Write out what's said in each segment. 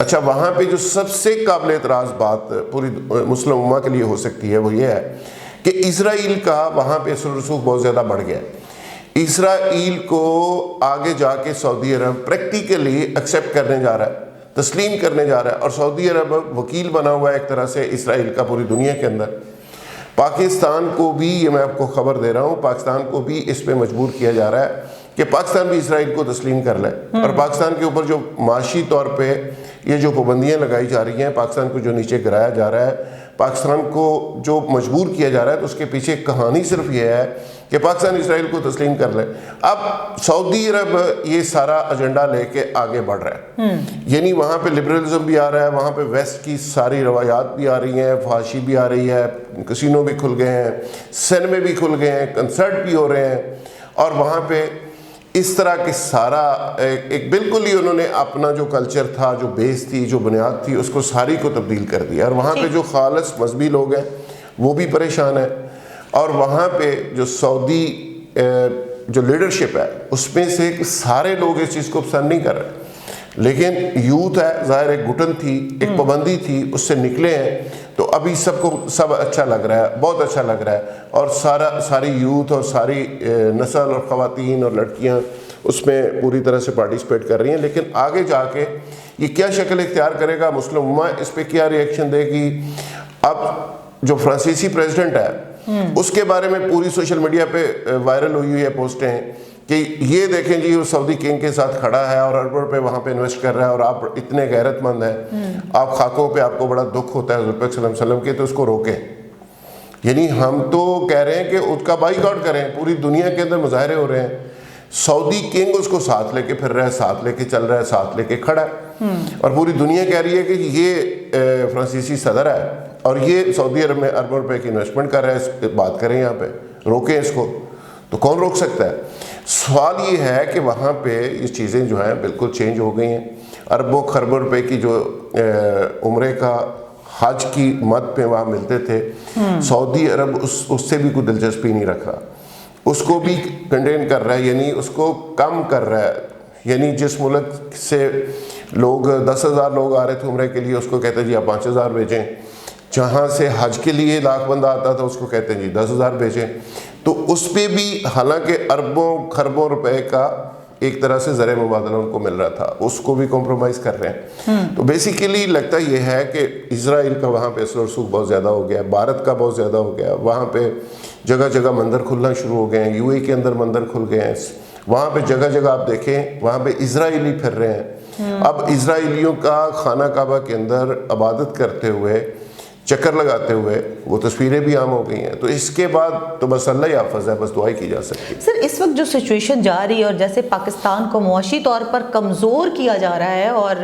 اچھا وہاں پہ جو سب سے قابل اعتراض بات پوری مسلم امہ کے لیے ہو سکتی ہے وہ یہ ہے کہ اسرائیل کا وہاں پہ اثر و رسوخ بہت زیادہ بڑھ گیا ہے۔ اسرائیل کو آگے جا کے سعودی عرب پریکٹیکلی ایکسیپٹ کرنے جا رہا ہے، تسلیم کرنے جا رہا ہے، اور سعودی عرب وکیل بنا ہوا ہے ایک طرح سے اسرائیل کا پوری دنیا کے اندر۔ پاکستان کو بھی، یہ میں آپ کو خبر دے رہا ہوں، پاکستان کو بھی اس پہ مجبور کیا جا رہا ہے کہ پاکستان بھی اسرائیل کو تسلیم کر لے، اور پاکستان کے اوپر جو معاشی طور پہ یہ جو پابندیاں لگائی جا رہی ہیں، پاکستان کو جو نیچے گرایا جا رہا ہے، پاکستان کو جو مجبور کیا جا رہا ہے، تو اس کے پیچھے کہانی صرف یہ ہے کہ پاکستان اسرائیل کو تسلیم کر لے۔ اب سعودی عرب یہ سارا ایجنڈا لے کے آگے بڑھ رہا ہے، یعنی وہاں پہ لبرلزم بھی آ رہا ہے، وہاں پہ ویسٹ کی ساری روایات بھی آ رہی ہیں، فحاشی بھی آ رہی ہے، کسینو بھی کھل گئے ہیں، سینمے بھی کھل گئے ہیں، کنسرٹ بھی ہو رہے ہیں، اور وہاں پہ اس طرح کے سارا ایک بالکل ہی انہوں نے اپنا جو کلچر تھا، جو بیس تھی، جو بنیاد تھی، اس کو ساری کو تبدیل کر دیا، اور وہاں پہ جو خالص مذہبی لوگ ہیں وہ بھی پریشان ہیں، اور وہاں پہ جو سعودی جو لیڈرشپ ہے اس میں سے سارے لوگ اس چیز کو پسند نہیں کر رہے، لیکن یوتھ ہے، ظاہر ایک گھٹن تھی، ایک پابندی تھی، اس سے نکلے ہیں، تو ابھی سب کو سب اچھا لگ رہا ہے، بہت اچھا لگ رہا ہے، اور ساری یوتھ اور ساری نسل اور خواتین اور لڑکیاں اس میں پوری طرح سے پارٹیسپیٹ کر رہی ہیں۔ لیکن آگے جا کے یہ کیا شکل اختیار کرے گا، مسلم امہ اس پہ کیا ری ایکشن دے گی؟ اب جو فرانسیسی پریزیڈنٹ ہے اس کے بارے میں پوری سوشل میڈیا پہ وائرل ہوئی ہے پوسٹیں کہ یہ دیکھیں جی وہ سعودی کنگ کے ساتھ کھڑا ہے اور اربوں پہ وہاں پہ انویسٹ کر رہا ہے، اور آپ اتنے غیرت مند ہیں، آپ خاکوں پہ آپ کو بڑا دکھ ہوتا ہے حضور پاک صلی اللہ علیہ وسلم کے، تو اس کو روکیں۔ یعنی ہم تو کہہ رہے ہیں کہ اس کا بائی کاٹ کریں، پوری دنیا کے اندر مظاہرے ہو رہے ہیں، سعودی کنگ اس کو ساتھ لے کے پھر رہا ہے، ساتھ لے کے چل رہا ہے، ساتھ لے کے کھڑا ہے، اور پوری دنیا کہہ رہی ہے کہ یہ فرانسیسی صدر ہے اور یہ سعودی عرب میں اربوں روپے کی انویسٹمنٹ کر رہا ہے، اس بات کریں یہاں پہ، روکیں اس کو، تو کون روک سکتا ہے؟ سوال یہ ہے کہ وہاں پہ یہ چیزیں جو ہیں بالکل چینج ہو گئی ہیں، اربوں خربوں روپے کی جو عمرے کا حج کی مد پہ وہاں ملتے تھے، سعودی عرب اس سے بھی کوئی دلچسپی نہیں رکھ رہا، اس کو بھی کنٹین کر رہا ہے، یعنی اس کو کم کر رہا ہے، یعنی جس ملک سے لوگ 10,000 لوگ آ رہے تھے عمرے کے لیے، اس کو کہتے ہیں جی آپ 5,000 بھیجیں، جہاں سے حج کے لیے 1,00,000 بندہ آتا تھا اس کو کہتے ہیں جی 10,000 بھیجیں، تو اس پہ بھی حالانکہ اربوں خربوں روپے کا ایک طرح سے زر مبادلہ ان کو مل رہا تھا، اس کو بھی کمپرومائز کر رہے ہیں۔ تو بیسیکلی لگتا یہ ہے کہ اسرائیل کا وہاں پہ اثر و رسوخ بہت زیادہ ہو گیا ہے، بھارت کا بہت زیادہ ہو گیا ہے، وہاں پہ جگہ جگہ مندر کھلنا شروع ہو گئے ہیں، یو اے کے اندر مندر کھل گئے ہیں، وہاں پہ جگہ جگہ آپ دیکھیں وہاں پہ اسرائیلی پھر رہے ہیں، اب اسرائیلیوں کا خانہ کعبہ کے اندر عبادت کرتے ہوئے، چکر لگاتے ہوئے وہ تصویریں بھی عام ہو گئی ہیں، تو اس کے بعد تو بس اللہ ہی حافظ ہے، بس دعائیں کی جا سکتی ہے۔ سر اس وقت جو سچویشن جا رہی ہے اور جیسے پاکستان کو معاشی طور پر کمزور کیا جا رہا ہے اور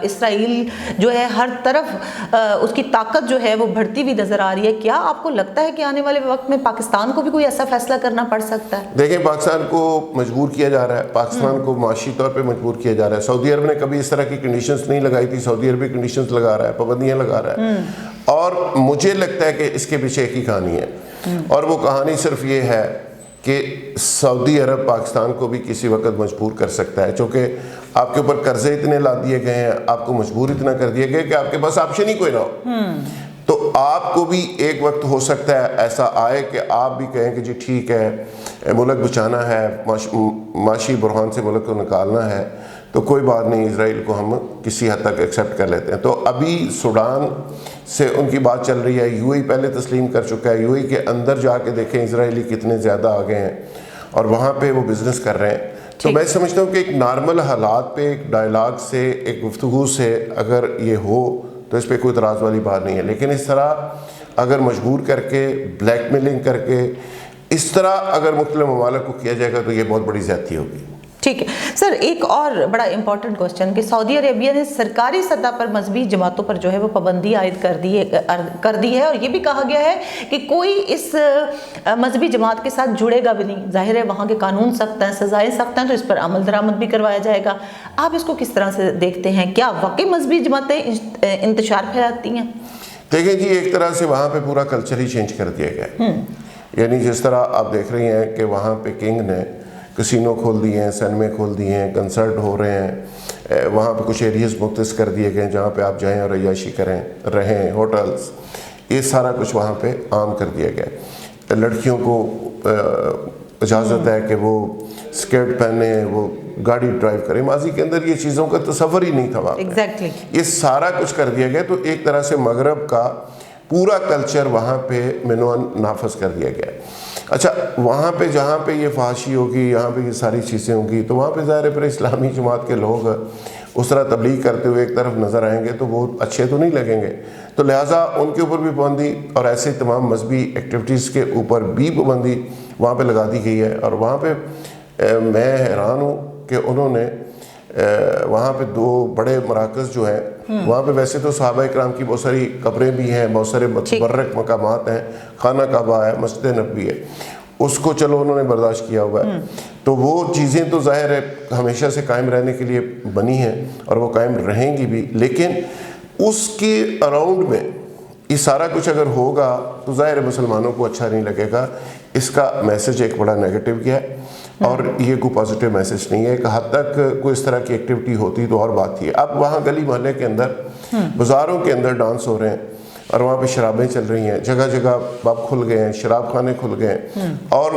اسرائیل جو ہے ہر طرف اس کی طاقت جو ہے وہ بڑھتی ہوئی نظر آ رہی ہے، کیا آپ کو لگتا ہے کہ آنے والے وقت میں پاکستان کو بھی کوئی ایسا فیصلہ کرنا پڑ سکتا ہے؟ دیکھیں پاکستان کو مجبور کیا جا رہا ہے، پاکستان کو معاشی طور پہ مجبور کیا جا رہا ہے، سعودی عرب نے کبھی اس طرح کی کنڈیشنز نہیں لگائی تھی، سعودی عرب بھی کنڈیشنز لگا رہا ہے، پابندیاں لگا رہا ہے، اور مجھے لگتا ہے کہ اس کے پیچھے ایک ہی کہانی ہے، اور وہ کہانی صرف یہ ہے کہ سعودی عرب پاکستان کو بھی کسی وقت مجبور کر سکتا ہے، چونکہ آپ کے اوپر قرضے اتنے لا دیے گئے ہیں، آپ کو مجبور اتنا کر دیا گیا کہ آپ کے پاس آپشن ہی کوئی نہ ہو، تو آپ کو بھی ایک وقت ہو سکتا ہے ایسا آئے کہ آپ بھی کہیں کہ جی ٹھیک ہے ملک بچانا ہے، معاشی بحران سے ملک کو نکالنا ہے، تو کوئی بات نہیں، اسرائیل کو ہم کسی حد تک ایکسیپٹ کر لیتے ہیں۔ تو ابھی سوڈان سے ان کی بات چل رہی ہے، یو اے پہلے تسلیم کر چکا ہے، یو اے کے اندر جا کے دیکھیں اسرائیلی کتنے زیادہ آگے ہیں اور وہاں پہ وہ بزنس کر رہے ہیں، تو میں سمجھتا ہوں کہ ایک نارمل حالات پہ ایک ڈائلاگ سے، ایک گفتگو سے اگر یہ ہو تو اس پہ کوئی اعتراض والی بات نہیں ہے، لیکن اس طرح اگر مجبور کر کے، بلیک میلنگ کر کے، اس طرح اگر مختلف ممالک کو کیا جائے گا تو یہ بہت بڑی زیادتی ہوگی۔ ٹھیک ہے سر، ایک اور بڑا امپورٹنٹ کوسچن کہ سعودی عربیہ نے سرکاری سطح پر مذہبی جماعتوں پر جو ہے وہ پابندی عائد کر دی ہے، اور یہ بھی کہا گیا ہے کہ کوئی اس مذہبی جماعت کے ساتھ جڑے گا بھی نہیں، ظاہر ہے وہاں کے قانون سخت ہیں، سزائیں سخت ہیں، تو اس پر عمل درآمد بھی کروایا جائے گا، آپ اس کو کس طرح سے دیکھتے ہیں؟ کیا واقعی مذہبی جماعتیں انتشار پھیلاتی ہیں؟ دیکھیں جی ایک طرح سے وہاں پہ پورا کلچر ہی چینج کر دیا گیا، یعنی جس طرح آپ دیکھ رہی ہیں کہ وہاں پہ کنگ نے کسینو کھول دیے ہیں، سینمے کھول دیے ہیں، کنسرٹ ہو رہے ہیں، وہاں پہ کچھ ایریاز مختص کر دیے گئے جہاں پہ آپ جائیں اور عیاشی کریں رہیں، ہوٹلز، یہ سارا کچھ وہاں پہ عام کر دیا گیا. لڑکیوں کو اجازت ہے کہ وہ اسکرٹ پہنے، وہ گاڑی ڈرائیو کریں. ماضی کے اندر یہ چیزوں کا تصور ہی نہیں تھا وہاں پہ. ایگزیکٹلی یہ سارا کچھ کر دیا گیا. تو ایک طرح سے مغرب کا پورا کلچر وہاں پہ منوان نافذ کر دیا گیا. اچھا، وہاں پہ جہاں پہ یہ فحاشی ہوگی، یہاں پہ یہ ساری چیزیں ہوں گی، تو وہاں پہ ظاہر ہے پھر اسلامی جماعت کے لوگ اس طرح تبلیغ کرتے ہوئے ایک طرف نظر آئیں گے تو وہ اچھے تو نہیں لگیں گے. تو لہٰذا ان کے اوپر بھی پابندی اور ایسے تمام مذہبی ایکٹیویٹیز کے اوپر بھی پابندی وہاں پہ لگا دی گئی ہے. اور وہاں پہ میں حیران ہوں کہ انہوں نے وہاں پہ 2 بڑے مراکز جو ہیں وہاں پہ، ویسے تو صحابہ کرام کی بہت ساری قبریں بھی ہیں، بہت سارے متبرک مقامات ہیں، خانہ کعبہ ہے، مسجد نبوی ہے، اس کو چلو انہوں نے برداشت کیا ہوا ہے. تو وہ چیزیں تو ظاہر ہے ہمیشہ سے قائم رہنے کے لیے بنی ہیں اور وہ قائم رہیں گی بھی، لیکن اس کے اراؤنڈ میں یہ سارا کچھ اگر ہوگا تو ظاہر مسلمانوں کو اچھا نہیں لگے گا. اس کا میسج ایک بڑا نیگیٹو گیا ہے اور یہ کوئی پازیٹیو میسج نہیں ہے. ایک حد تک کوئی اس طرح کی ایکٹیویٹی ہوتی تو اور بات تھی. اب وہاں گلی محلے کے اندر، بازاروں کے اندر ڈانس ہو رہے ہیں اور وہاں پہ شرابیں چل رہی ہیں، جگہ جگہ پب کھل گئے ہیں، شراب خانے کھل گئے ہیں، اور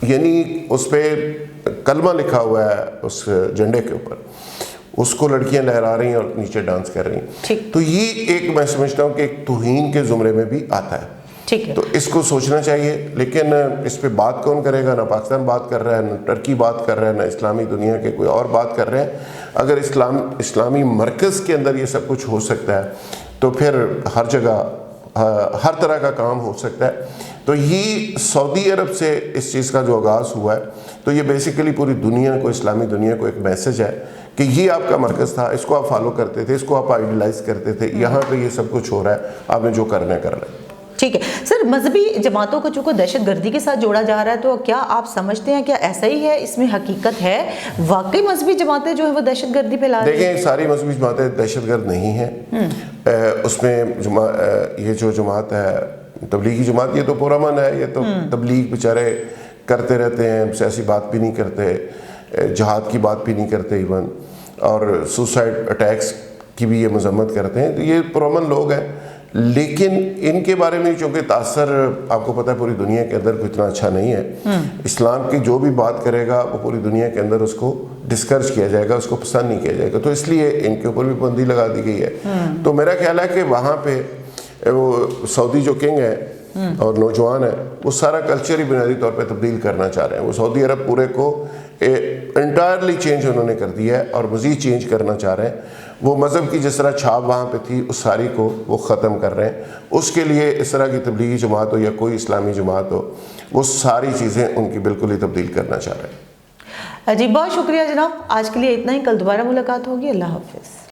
یعنی اس پہ کلمہ لکھا ہوا ہے اس جھنڈے کے اوپر، اس کو لڑکیاں لہرا رہی ہیں اور نیچے ڈانس کر رہی ہیں. تو یہ ایک میں سمجھتا ہوں کہ ایک توہین کے زمرے میں بھی آتا ہے. تو اس کو سوچنا چاہیے. لیکن اس پہ بات کون کرے گا؟ نہ پاکستان بات کر رہا ہے، نہ ٹرکی بات کر رہا ہے، نہ اسلامی دنیا کے کوئی اور بات کر رہے ہیں. اگر اسلامی مرکز کے اندر یہ سب کچھ ہو سکتا ہے تو پھر ہر جگہ ہر طرح کا کام ہو سکتا ہے. تو یہ سعودی عرب سے اس چیز کا جو آغاز ہوا ہے، تو یہ بیسیکلی پوری دنیا کو، اسلامی دنیا کو ایک میسج ہے کہ یہ آپ کا مرکز تھا، اس کو آپ فالو کرتے تھے، اس کو آپ آئیڈیلائز کرتے تھے، یہاں پہ یہ سب کچھ ہو رہا ہے، آپ نے جو کرنا ہے کر رہے ہیں. ٹھیک ہے سر، مذہبی جماعتوں کو چونکہ دہشت گردی کے ساتھ جوڑا جا رہا ہے، تو کیا آپ سمجھتے ہیں کیا ایسا ہی ہے؟ اس میں حقیقت ہے واقعی مذہبی جماعتیں جو ہیں وہ دہشت گردی پھیلا رہی ہیں؟ دیکھیں، ساری مذہبی جماعتیں دہشت گرد نہیں ہیں. اس میں یہ جو جماعت ہے تبلیغی جماعت، یہ تو پرامن ہے، یہ تو تبلیغ بیچارے کرتے رہتے ہیں، سیاسی بات بھی نہیں کرتے، جہاد کی بات بھی نہیں کرتے ایون، اور سوسائڈ اٹیکس کی بھی یہ مذمت کرتے ہیں. تو یہ پرامن لوگ ہیں. لیکن ان کے بارے میں چونکہ تاثر آپ کو پتہ ہے پوری دنیا کے اندر کوئی اتنا اچھا نہیں ہے. اسلام کی جو بھی بات کرے گا وہ پوری دنیا کے اندر اس کو ڈسکرج کیا جائے گا، اس کو پسند نہیں کیا جائے گا. تو اس لیے ان کے اوپر بھی پابندی لگا دی گئی ہے. تو میرا خیال ہے کہ وہاں پہ وہ سعودی جو کنگ ہے اور نوجوان ہے، وہ سارا کلچر ہی بنیادی طور پہ تبدیل کرنا چاہ رہے ہیں. وہ سعودی عرب پورے کو انٹائرلی چینج انہوں نے کر دیا ہے اور مزید چینج کرنا چاہ رہے ہیں. وہ مذہب کی جس طرح چھاپ وہاں پہ تھی اس ساری کو وہ ختم کر رہے ہیں. اس کے لیے اس طرح کی تبلیغی جماعت ہو یا کوئی اسلامی جماعت ہو، وہ ساری چیزیں ان کی بالکل ہی تبدیل کرنا چاہ رہے ہیں. جی بہت شکریہ جناب، آج کے لیے اتنا ہی. کل دوبارہ ملاقات ہوگی. اللہ حافظ.